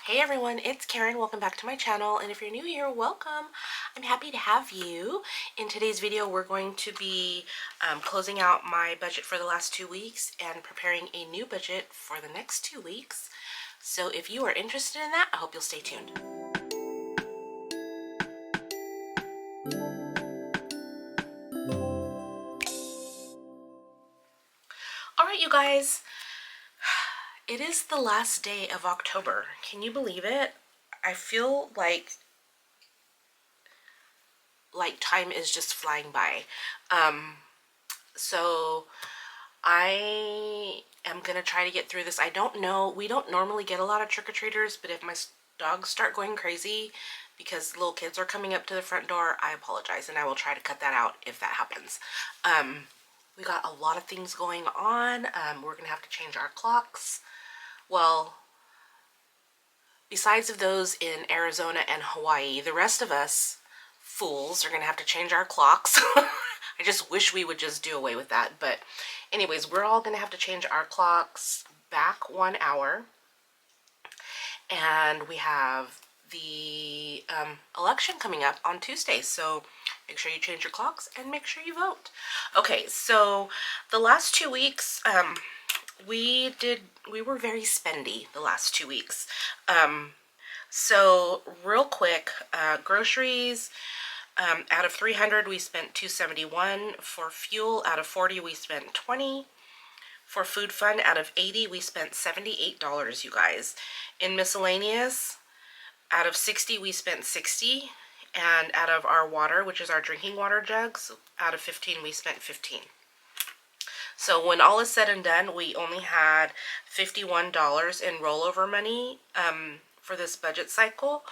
Hey everyone, it's Karen. Welcome back to my channel, and if you're new here, welcome. I'm happy to have you. In today's video, we're going to be closing out my budget for the last 2 weeks and preparing a new budget for the next 2 weeks. So if you are interested in that, I hope you'll stay tuned. Alright you guys, it is the last day of October. Can you believe it? I feel like time is just flying by. So I am gonna try to get through this. I don't know, we don't normally get a lot of trick-or-treaters, but if my dogs start going crazy because little kids are coming up to the front door, I apologize, and I will try to cut that out if that happens. We got a lot of things going on. We're gonna have to change our clocks. Well, besides of those in Arizona and Hawaii, the rest of us fools are gonna have to change our clocks. I just wish we would just do away with that. But anyways, we're all gonna have to change our clocks back 1 hour. And we have the election coming up on Tuesday. So make sure you change your clocks and make sure you vote. Okay, so the last 2 weeks, we were very spendy the last 2 weeks. So real quick, groceries, out of 300 we spent $271. For fuel, out of 40 we spent $20. For food fund, out of 80 we spent $78, you guys. In miscellaneous, out of 60 we spent $60, and out of our water, which is our drinking water jugs, out of 15 we spent $15. So when all is said and done, we only had $51 in rollover money for this budget cycle.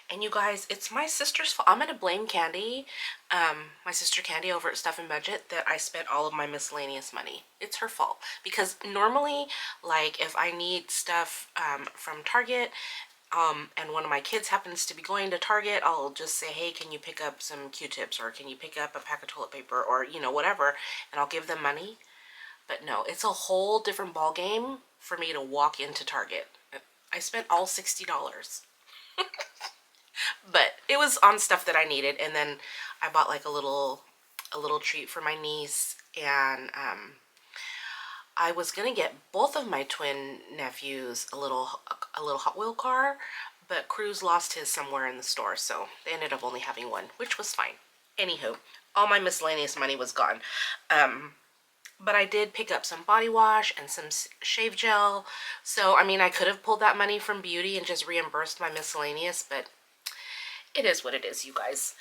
And you guys, it's my sister's fault. I'm going to blame Candy, my sister Candy over at Stuff and Budget, that I spent all of my miscellaneous money. It's her fault. Because normally, like, if I need stuff from Target, and one of my kids happens to be going to Target, I'll just say, hey, can you pick up some Q-tips, or can you pick up a pack of toilet paper, or, you know, whatever, and I'll give them money. But no, it's a whole different ball game for me to walk into Target. I spent all $60. But it was on stuff that I needed, and then I bought like a little treat for my niece, and I was gonna get both of my twin nephews a little Hot Wheel car, but Cruz lost his somewhere in the store, so they ended up only having one, which was fine. Anywho, all my miscellaneous money was gone. But I did pick up some body wash and some shave gel. So, I mean, I could have pulled that money from beauty and just reimbursed my miscellaneous, but it is what it is, you guys.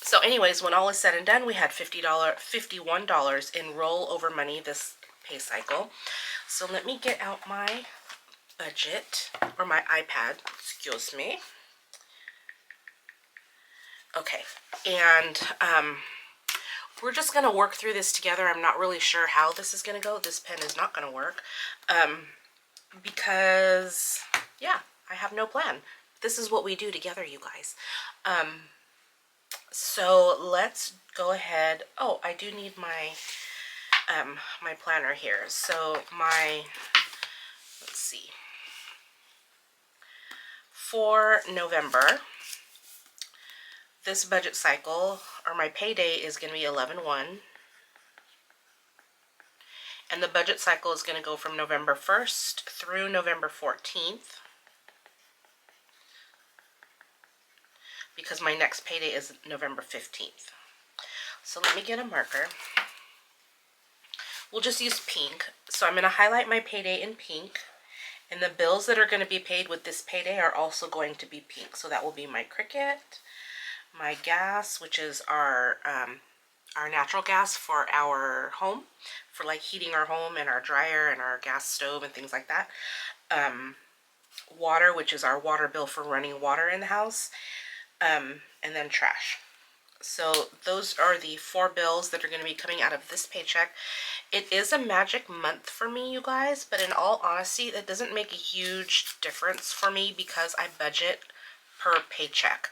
So anyways, when all is said and done, we had $51 in rollover money this pay cycle. So let me get out my budget, or my iPad, excuse me. Okay, and we're just going to work through this together. I'm not really sure how this is going to go. This pen is not going to work because, yeah, I have no plan. This is what we do together, you guys. So let's go ahead. Oh, I do need my my planner here. So let's see. For November, this budget cycle, or my payday, is going to be 11/1. And the budget cycle is going to go from November 1st through November 14th. Because my next payday is November 15th. So let me get a marker. We'll just use pink. So I'm going to highlight my payday in pink. And the bills that are going to be paid with this payday are also going to be pink. So that will be my Cricket, my gas, which is our natural gas for our home, for like heating our home, and our dryer and our gas stove and things like that. Water, which is our water bill for running water in the house. And then trash. So those are the 4 bills that are going to be coming out of this paycheck. It is a magic month for me, you guys, but in all honesty, that doesn't make a huge difference for me because I budget per paycheck.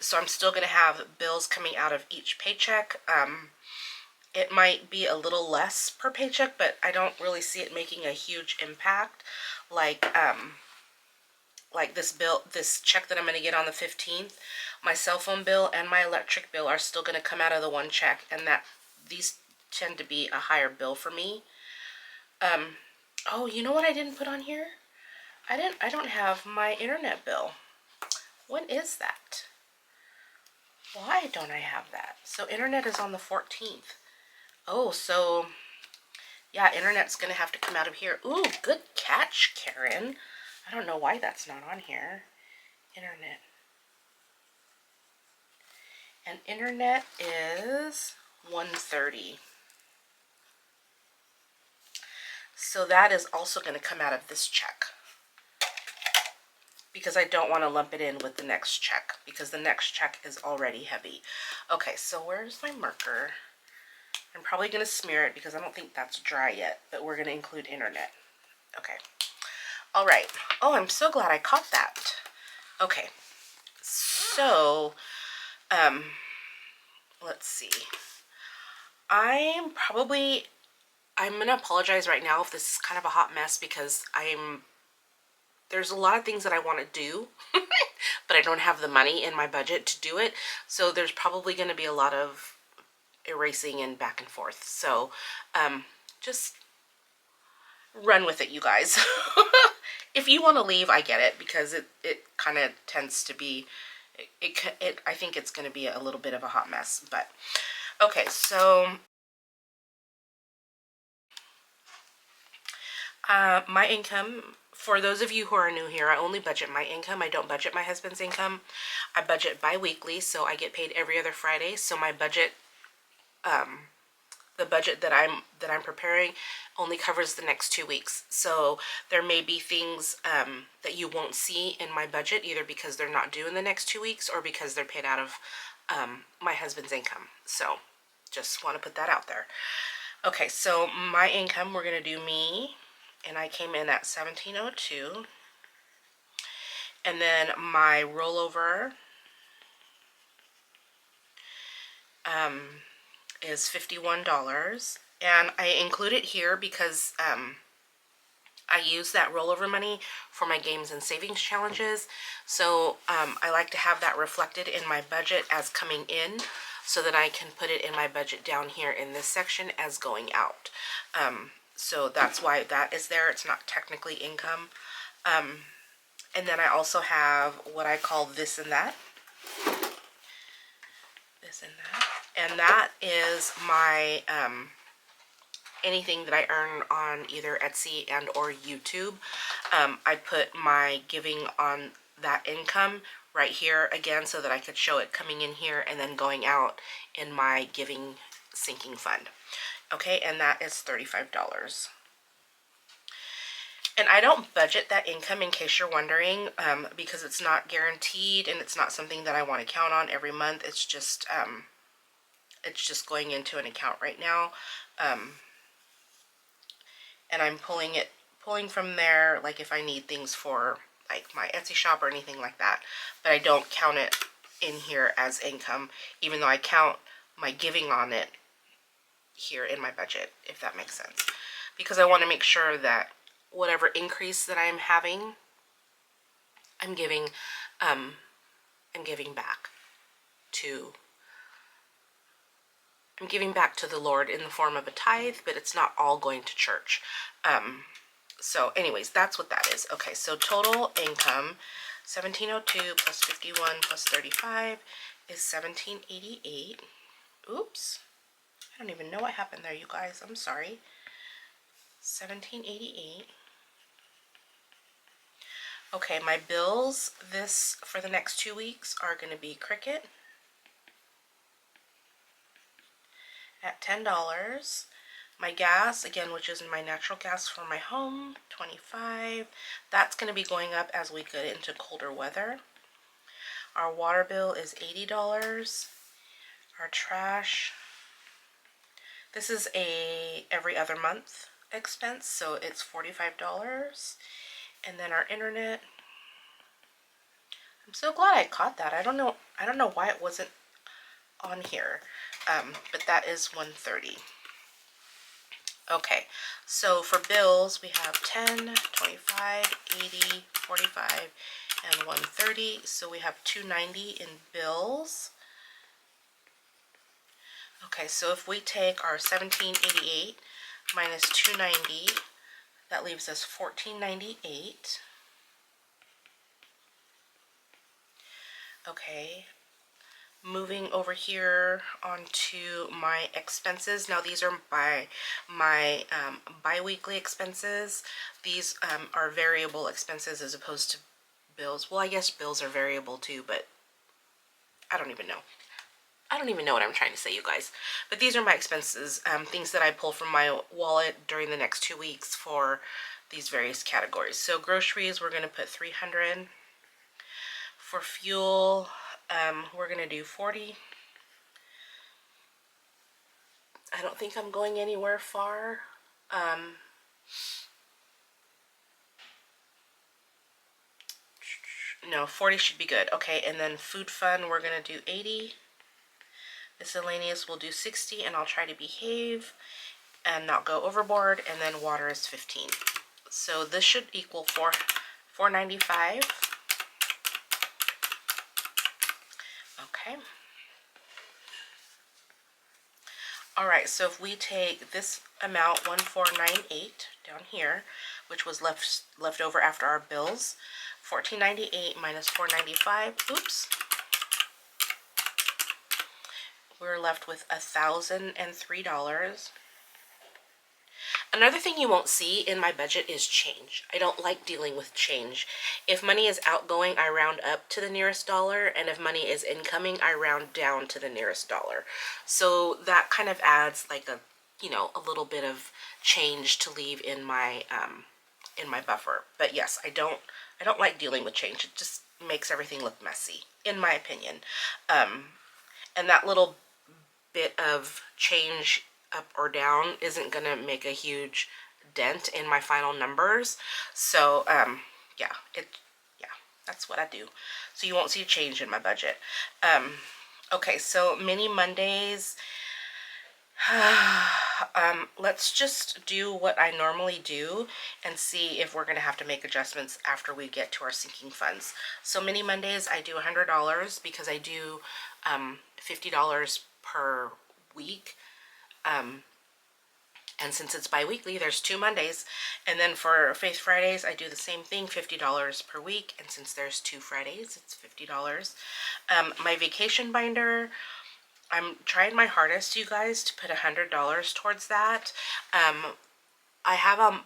So I'm still going to have bills coming out of each paycheck. It might be a little less per paycheck, but I don't really see it making a huge impact. Like, like this bill, this check that I'm going to get on the 15th, my cell phone bill and my electric bill are still going to come out of the one check, and that these tend to be a higher bill for me. Oh, you know what I didn't put on here? I don't have my internet bill. When is that? Why don't I have that? So internet is on the 14th. Oh, so yeah, internet's gonna have to come out of here. Ooh, good catch, Karen. I don't know why that's not on here. Internet. And internet is 130. So that is also going to come out of this check, because I don't want to lump it in with the next check, because the next check is already heavy. Okay, so where's my marker? I'm probably going to smear it because I don't think that's dry yet, but we're going to include internet. Okay. All right. Oh, I'm so glad I caught that. Okay. So, let's see. I'm going to apologize right now if this is kind of a hot mess, because there's a lot of things that I want to do, but I don't have the money in my budget to do it. So there's probably going to be a lot of erasing and back and forth. So just run with it, you guys. If you want to leave, I get it, because it kind of tends to be, I think it's going to be a little bit of a hot mess. But okay, so my income, for those of you who are new here, I only budget my income. I don't budget my husband's income. I budget bi-weekly, so I get paid every other Friday. So my budget, the budget that I'm preparing only covers the next 2 weeks. So there may be things that you won't see in my budget, either because they're not due in the next 2 weeks or because they're paid out of my husband's income. So just want to put that out there. Okay, so my income, we're going to do me, and I came in at $1,702. And then my rollover is $51. And I include it here because I use that rollover money for my games and savings challenges. So I like to have that reflected in my budget as coming in, so that I can put it in my budget down here in this section as going out. So that's why that is there. It's not technically income. And then I also have what I call this and that. This and that. And that is my anything that I earn on either Etsy and or YouTube. I put my giving on that income right here again, so that I could show it coming in here and then going out in my giving sinking fund. Okay, and that is $35. And I don't budget that income, in case you're wondering, because it's not guaranteed and it's not something that I want to count on every month. It's just going into an account right now. And I'm pulling from there, like if I need things for like my Etsy shop or anything like that. But I don't count it in here as income, even though I count my giving on it here in my budget, if that makes sense. Because I want to make sure that whatever increase that I'm having, I'm giving back to the Lord in the form of a tithe, but it's not all going to church. So anyways, that's what that is. Okay, so total income, 1702 plus 51 plus 35 is 1788. Oops. I don't even know what happened there, you guys. I'm sorry. 1788. Okay, my bills for the next 2 weeks are going to be Cricket at $10. My gas, again, which is my natural gas for my home, $25. That's going to be going up as we get into colder weather. Our water bill is $80. Our trash, this is a every other month expense, so it's $45. And then our internet, I'm so glad I caught that. I don't know why it wasn't on here, but that is $130. Okay, so for bills, we have 10, 25, 80, 45, and 130. So we have 290 in bills. Okay, so if we take our 1788 minus 290, that leaves us 1498. Okay, moving over here onto my expenses. Now these are my bi-weekly expenses. These are variable expenses as opposed to bills. Well, I guess bills are variable too, but I don't even know. I don't even know what I'm trying to say, you guys. But these are my expenses, things that I pull from my wallet during the next 2 weeks for these various categories. So groceries, we're going to put 300. For fuel, we're going to do 40. I don't think I'm going anywhere far. No, 40 should be good. Okay, and then food fund, we're going to do 80. Miscellaneous, we'll do 60, and I'll try to behave and not go overboard. And then water is 15. So this should equal $495. Okay. All right, so if we take this amount, 1498 down here, which was left over after our bills, 1498 minus 495, oops, we're left with $1,003. Another thing you won't see in my budget is change. I don't like dealing with change. If money is outgoing, I round up to the nearest dollar, and if money is incoming, I round down to the nearest dollar. So that kind of adds like a, you know, a little bit of change to leave in my buffer. But yes, I don't like dealing with change. It just makes everything look messy, in my opinion. And that little bit of change up or down isn't gonna make a huge dent in my final numbers. So yeah, that's what I do. So you won't see a change in my budget. Okay, so mini Mondays. Let's just do what I normally do and see if we're gonna have to make adjustments after we get to our sinking funds. So mini Mondays, I do $100 because I do $50 per week. And since it's bi-weekly, there's 2 Mondays. And then for Faith Fridays, I do the same thing, $50 per week. And since there's 2 Fridays, it's $50. My vacation binder, I'm trying my hardest, you guys, to put $100 towards that. I have a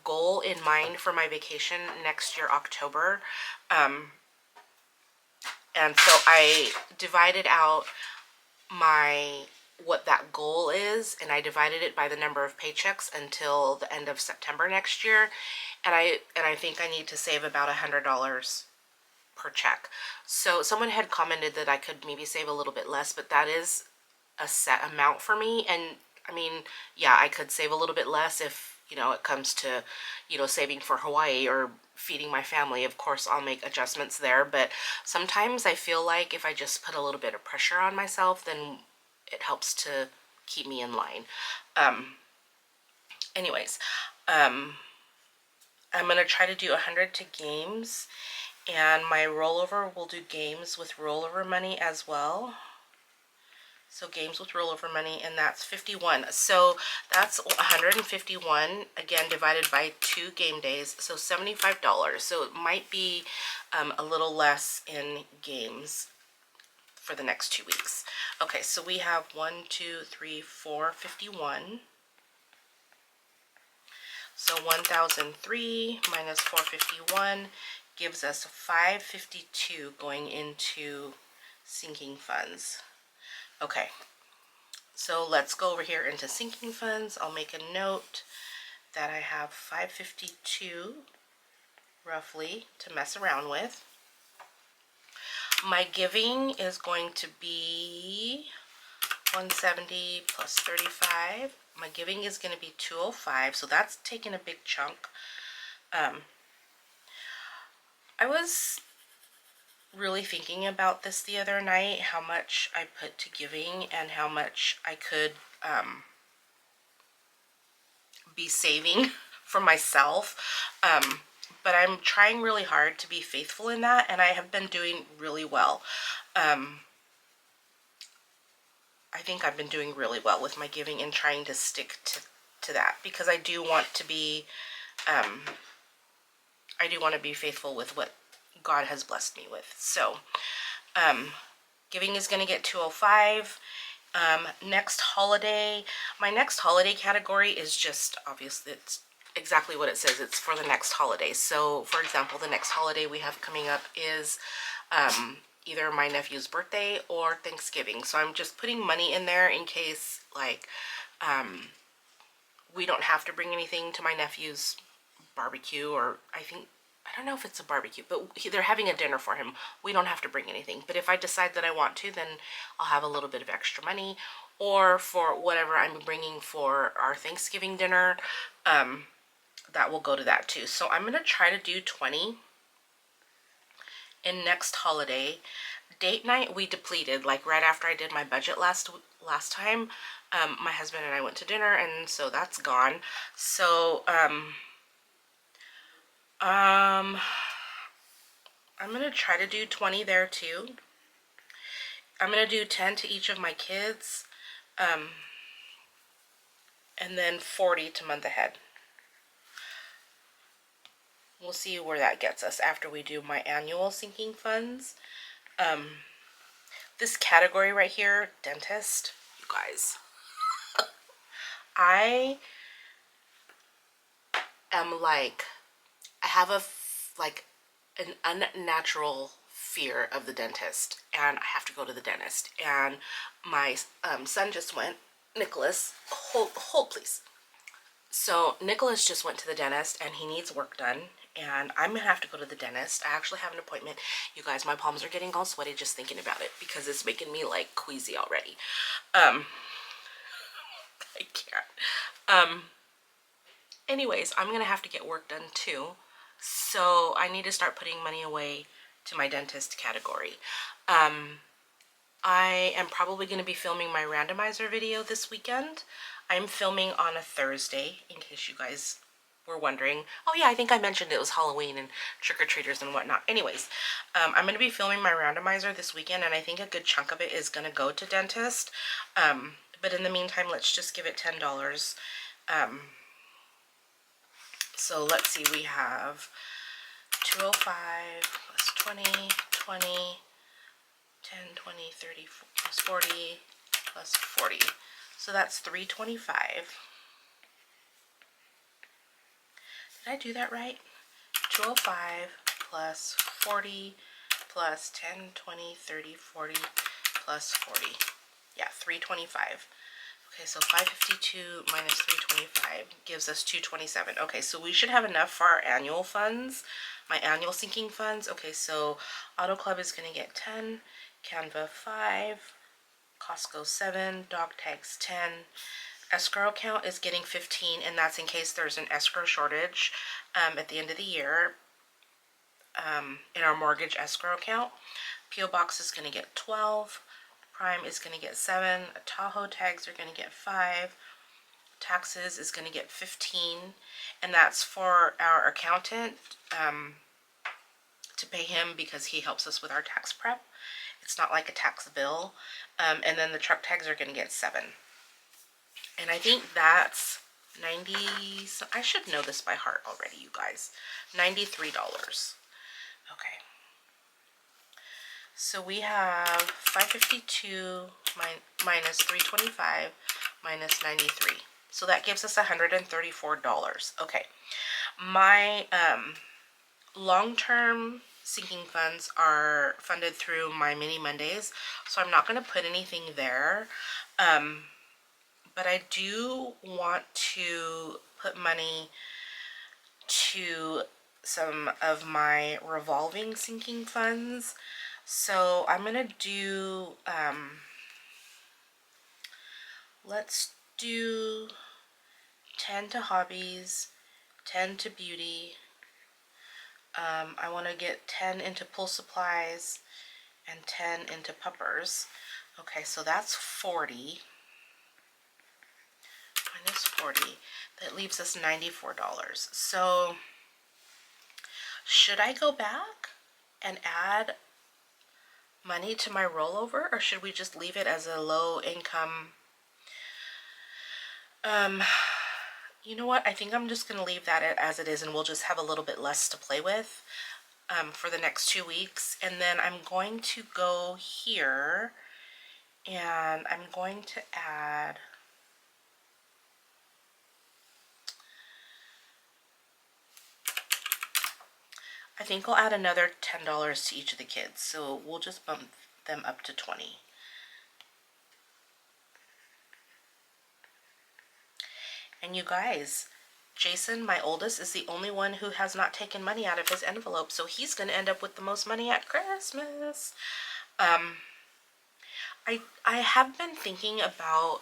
goal in mind for my vacation next year, October. And so I divided out what that goal is, and I divided it by the number of paychecks until the end of September next year, and I think I need to save about $100 per check. So someone had commented that I could maybe save a little bit less, but that is a set amount for me. And I mean, yeah, I could save a little bit less if, you know, it comes to, you know, saving for Hawaii or feeding my family. Of course, I'll make adjustments there, but sometimes I feel like if I just put a little bit of pressure on myself, then it helps to keep me in line. Anyways, I'm going to try to do 100 to games, and my rollover will do games with rollover money as well. So games with rollover money, and that's 51. So that's 151, again, divided by 2 game days, so $75. So it might be a little less in games for the next 2 weeks. Okay, so we have 1, 2, 3, 4, 51. So 1,003 minus 451 gives us 552 going into sinking funds. Okay, so let's go over here into sinking funds. I'll make a note that I have 552 roughly to mess around with. My giving is going to be 170 plus 35. My giving is going to be 205, so that's taking a big chunk. I was really thinking about this the other night, how much I put to giving and how much I could be saving for myself. but I'm trying really hard to be faithful in that, and I have been doing really well. I think I've been doing really well with my giving and trying to stick to that, because I do want to be, faithful with what God has blessed me with. So, giving is going to get 205. Next holiday, my next holiday category is just, obviously, it's exactly what it says. It's for the next holiday. So, for example, the next holiday we have coming up is either my nephew's birthday or Thanksgiving. So I'm just putting money in there in case, like, we don't have to bring anything to my nephew's barbecue, or I don't know if it's a barbecue, but they're having a dinner for him. We don't have to bring anything. But if I decide that I want to, then I'll have a little bit of extra money, or for whatever I'm bringing for our Thanksgiving dinner, that will go to that too. So I'm going to try to do 20 in next holiday. Date night, we depleted, like right after I did my budget last time. My husband and I went to dinner, and so that's gone. So I'm gonna try to do 20 there too. I'm gonna do 10 to each of my kids, and then 40 to month ahead. We'll see where that gets us after we do my annual sinking funds. This category right here, dentist, you guys, I am like, I have an unnatural fear of the dentist, and I have to go to the dentist. And my son just went, Nicholas, hold please. So Nicholas just went to the dentist, and he needs work done, and I'm gonna have to go to the dentist. I actually have an appointment. You guys, my palms are getting all sweaty just thinking about it, because it's making me like queasy already. I can't. Anyways, I'm gonna have to get work done too, so I need to start putting money away to my dentist category. I am probably going to be filming my randomizer video this weekend. I'm filming on a Thursday, in case you guys were wondering. Oh yeah, I think I mentioned it was Halloween and trick-or-treaters and whatnot. Anyways, I'm going to be filming my randomizer this weekend, and I think a good chunk of it is going to go to dentist. But in the meantime, let's just give it $10. So let's see, we have 205 plus 20, 20, 10, 20, 30 plus 40 plus 40. So that's 325. Did I do that right? 205 plus 40 plus 10, 20, 30, 40 plus 40. Yeah, 325. Okay, so 552 minus 325 gives us 227. Okay, so we should have enough for our annual funds, my annual sinking funds. Okay, so Auto Club is going to get 10, Canva 5, Costco 7, Dog Tags 10. Escrow account is getting 15, and that's in case there's an escrow shortage at the end of the year in our mortgage escrow account. P.O. Box is going to get 12. Prime is going to get 7. Tahoe tags are going to get 5. Taxes is going to get 15. And that's for our accountant to pay him, because he helps us with our tax prep. It's not like a tax bill. And then the truck tags are going to get 7. And I think that's 90. I should know this by heart already, you guys. $93. Okay. So we have 552 minus 325 minus 93. So that gives us $134. Okay. My long-term sinking funds are funded through my Mini Mondays, so I'm not going to put anything there. But I do want to put money to some of my revolving sinking funds. So I'm going to do, let's do 10 to hobbies, 10 to beauty. I want to get 10 into pool supplies and 10 into puppers. Okay, so that's 40 minus 40. That leaves us $94. So Should I go back and add money to my rollover, or should we just leave it as a low income? You know what? I think I'm just going to leave that as it is, and we'll just have a little bit less to play with for the next 2 weeks. And then I'm going to go here and I'm going to add, I think I'll add another $10 to each of the kids. So we'll just bump them up to 20. And you guys, Jason, my oldest, is the only one who has not taken money out of his envelope, so he's going to end up with the most money at Christmas. I have been thinking about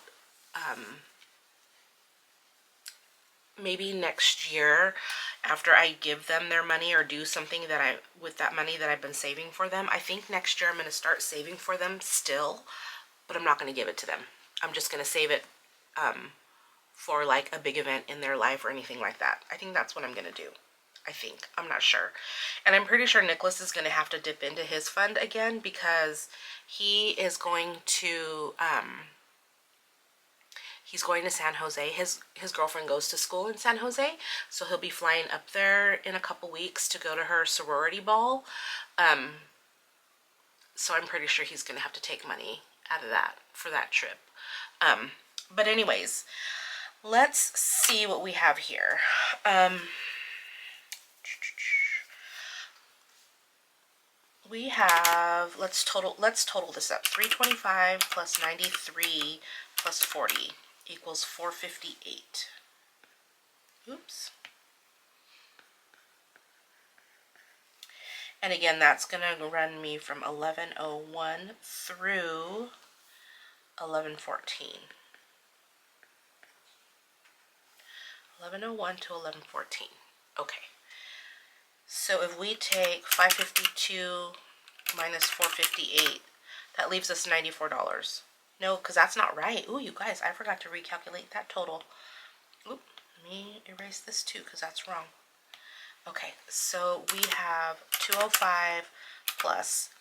maybe next year, after I give them their money or do something that with that money that I've been saving for them, I think next year I'm going to start saving for them still, but I'm not going to give it to them. I'm just going to save it for like a big event in their life or anything like that. I think that's what I'm going to do. I think. I'm not sure. And I'm pretty sure Nicholas is going to have to dip into his fund again, because he is going to, he's going to San Jose. His girlfriend goes to school in San Jose, so he'll be flying up there in a couple weeks to go to her sorority ball. So I'm pretty sure he's going to have to take money out of that for that trip. But anyways, let's see what we have here. We have, let's total this up. 325 plus 93 plus 40 equals 458. Oops. And again, that's going to run me from 1101 through 1114. 1101 to 1114. Okay. So if we take 552 minus 458, that leaves us $94. No, because that's not right. Ooh, you guys, I forgot to recalculate that total. Oop, let me erase this too, because that's wrong. Okay, so we have 205 plus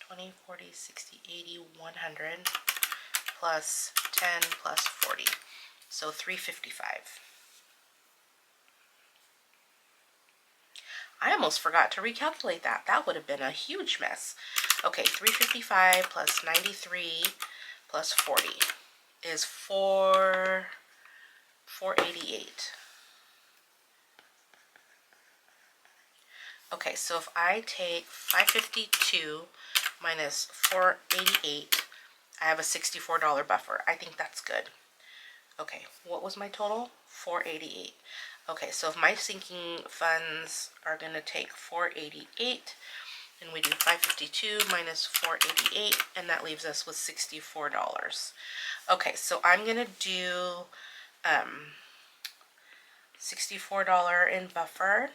20, 40, 60, 80, 100 plus 10 plus 40. So 355. I almost forgot to recalculate that. That would have been a huge mess. Okay, 355 plus 93 plus 40 is 488. Okay, so if I take 552 minus 488, I have a $64 buffer. I think that's good. Okay, what was my total? 488. Okay, so if my sinking funds are going to take 488, then we do 552 minus 488, and that leaves us with $64. Okay, so I'm going to do $64 in buffer.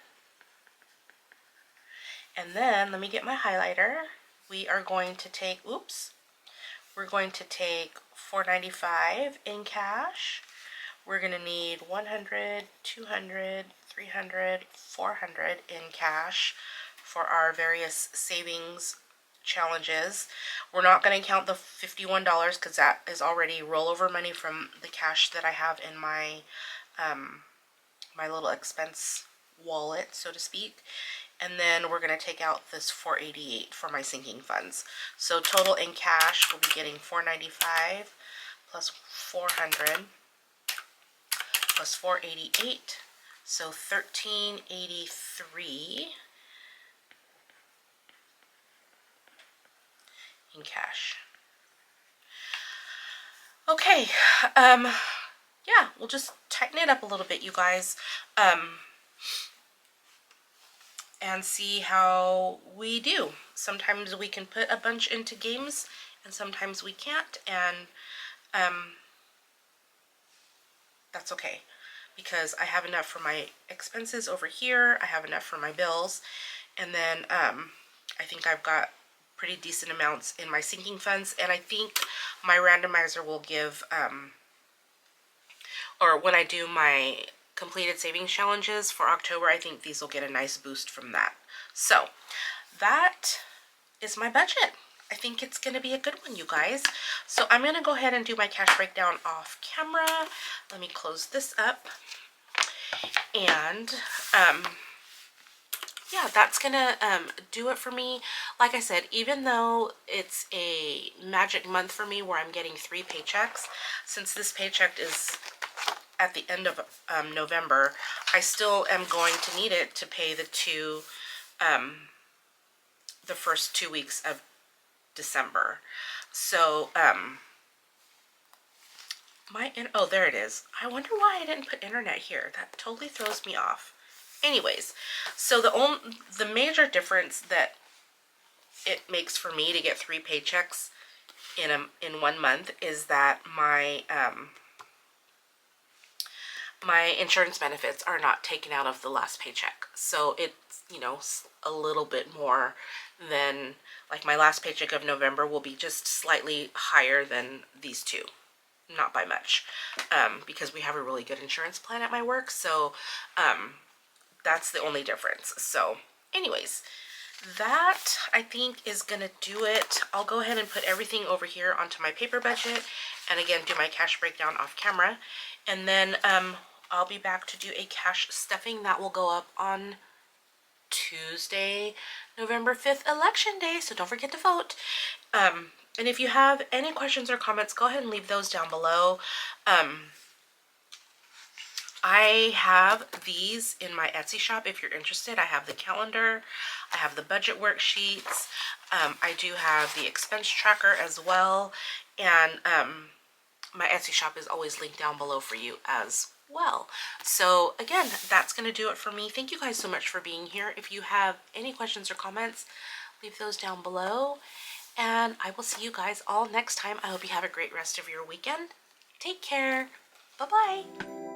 And then, let me get my highlighter. We are going to take, we're going to take $495 in cash. We're going to need 100, 200, 300, 400 in cash for our various savings challenges. We're not going to count the $51 because that is already rollover money from the cash that I have in my my little expense wallet, so to speak. And then we're going to take out this 488 for my sinking funds. So total in cash, we'll be getting 495 plus 400 plus 488, so 1383 in cash. Okay, yeah, we'll just tighten it up a little bit, you guys, and see how we do. Sometimes we can put a bunch into games, and sometimes we can't, and that's okay, because I have enough for my expenses over here, I have enough for my bills, and then I think I've got pretty decent amounts in my sinking funds, and I think my randomizer will give, or when I do my completed savings challenges for October, I think these will get a nice boost from that. So that is my budget. I think it's going to be a good one, you guys. So I'm going to go ahead and do my cash breakdown off camera. Let me close this up. And yeah, that's gonna do it for me. Like I said, even though it's a magic month for me where I'm getting 3 paychecks, since this paycheck is at the end of November, I still am going to need it to pay the first 2 weeks of December. So oh, there it is. I wonder why I didn't put internet here. That totally throws me off. Anyways, so the major difference that it makes for me to get 3 paychecks in 1 month is that my my insurance benefits are not taken out of the last paycheck. So it's, you know, a little bit more than, like, my last paycheck of November will be just slightly higher than these 2. Not by much, because we have a really good insurance plan at my work. So that's the only difference. So anyways, that I think is gonna do it. I'll go ahead and put everything over here onto my paper budget, and again do my cash breakdown off camera, and then I'll be back to do a cash stuffing that will go up on Tuesday, November 5th, election day, so don't forget to vote. And if you have any questions or comments, go ahead and leave those down below. I have these in my Etsy shop if you're interested. I have the calendar, I have the budget worksheets, I do have the expense tracker as well, and my Etsy shop is always linked down below for you as well. So again, that's going to do it for me. Thank you guys so much for being here. If you have any questions or comments, leave those down below. And I will see you guys all next time. I hope you have a great rest of your weekend. Take care. Bye-bye.